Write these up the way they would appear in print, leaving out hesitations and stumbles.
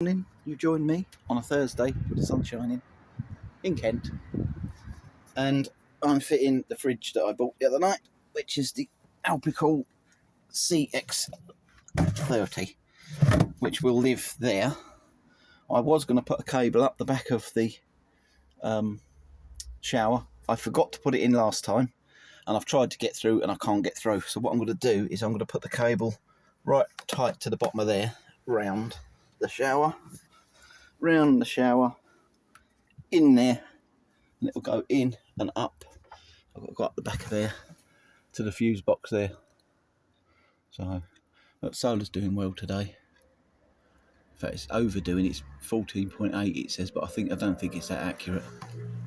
Morning, you join me on a Thursday with the sun shining in Kent, and I'm fitting the fridge that I bought the other night, which is the Alpicool CX30, which will live there. I was going to put a cable up the back of the shower. I forgot to put it in last time, and I've tried to get through and I can't get through. So what I'm going to do is I'm going to put the cable right tight to the bottom of there, round the shower, in there, and it'll go in and up. I've got to go up the back of there to the fuse box there. So that solar's doing well today. In fact, it's overdoing. It's 14.8 it says, but I don't think it's that accurate.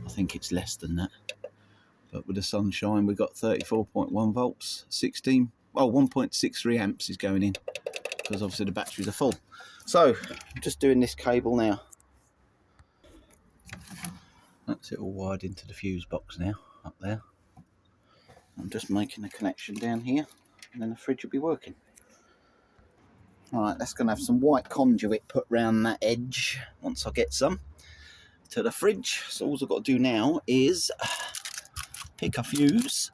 I think it's less than that. But with the sunshine, we've got 34.1 volts, 1.63 amps is going in, because obviously the batteries are full. So I'm just doing this cable now. That's it all wired into the fuse box now, up there. I'm just making a connection down here, and then the fridge will be working. Alright, that's going to have some white conduit put round that edge once I get some to the fridge. So all I've got to do now is pick a fuse.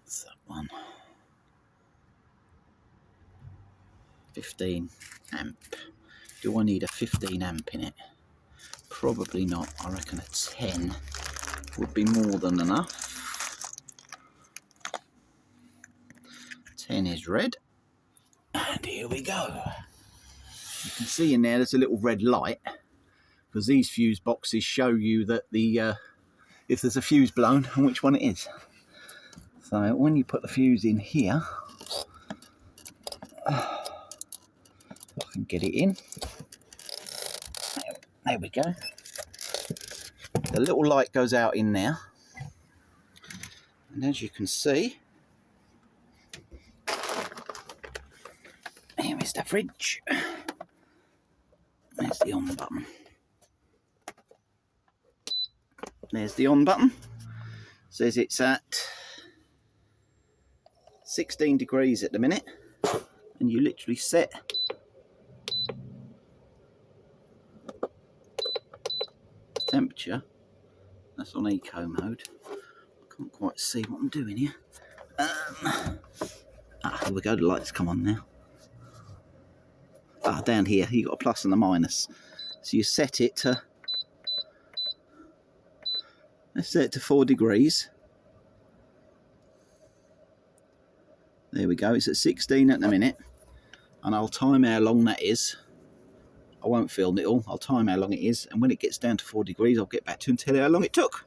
What's that one? 15 amp. Do I need a 15 amp in it? Probably not. I reckon a 10 would be more than enough. 10 is red. And here we go. You can see in there's a little red light, because these fuse boxes show you that if there's a fuse blown and which one it is. So when you put the fuse in here, I can get it in. There we go. The little light goes out in there, and as you can see, here is the fridge. There's the on button. There's the on button. Says it's at 16 degrees at the minute, and you literally set the temperature. That's on eco mode. I can't quite see what I'm doing here. Here we go, the lights come on now. Down here you've got a plus and a minus. So you set it to, let's set it to 4 degrees. There we go, it's at 16 at the minute. And I'll time how long that is. I won't film it all, I'll time how long it is, and when it gets down to 4 degrees I'll get back to you and tell you how long it took.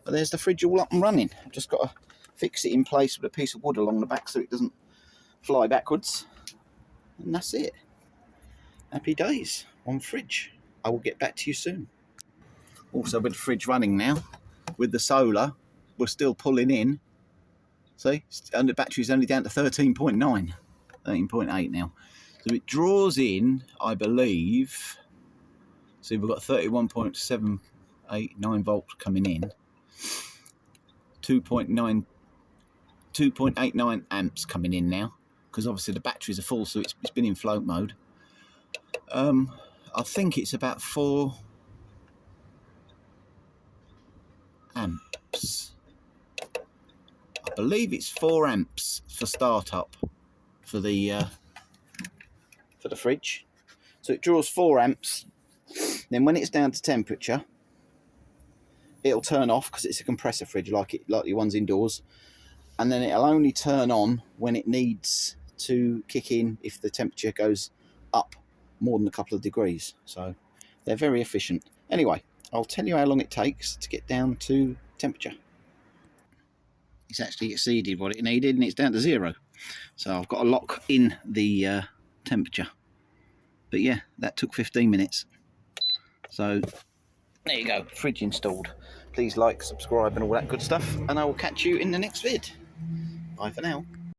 But there's the fridge all up and running. I've just got to fix it in place with a piece of wood along the back so it doesn't fly backwards. And that's it. Happy days on fridge. I will get back to you soon. Also, with the fridge running now, with the solar, we're still pulling in. See, and the battery's only down to 13.9, 13.8 now. So it draws in, I believe, see we've got 31.789 volts coming in, 2.89 amps coming in now, because obviously the batteries are full, so it's been in float mode. I think it's about 4 amps. I believe it's 4 amps for startup for the fridge. So it draws 4 amps. Then when it's down to temperature, it'll turn off because it's a compressor fridge like your ones indoors. And then it'll only turn on when it needs to kick in if the temperature goes up more than a couple of degrees. So they're very efficient. Anyway, I'll tell you how long it takes to get down to temperature. It's actually exceeded what it needed and it's down to 0. So I've got to lock in the temperature. But yeah, that took 15 minutes. So there you go, fridge installed. Please like, subscribe and all that good stuff, and I will catch you in the next vid. Bye for now.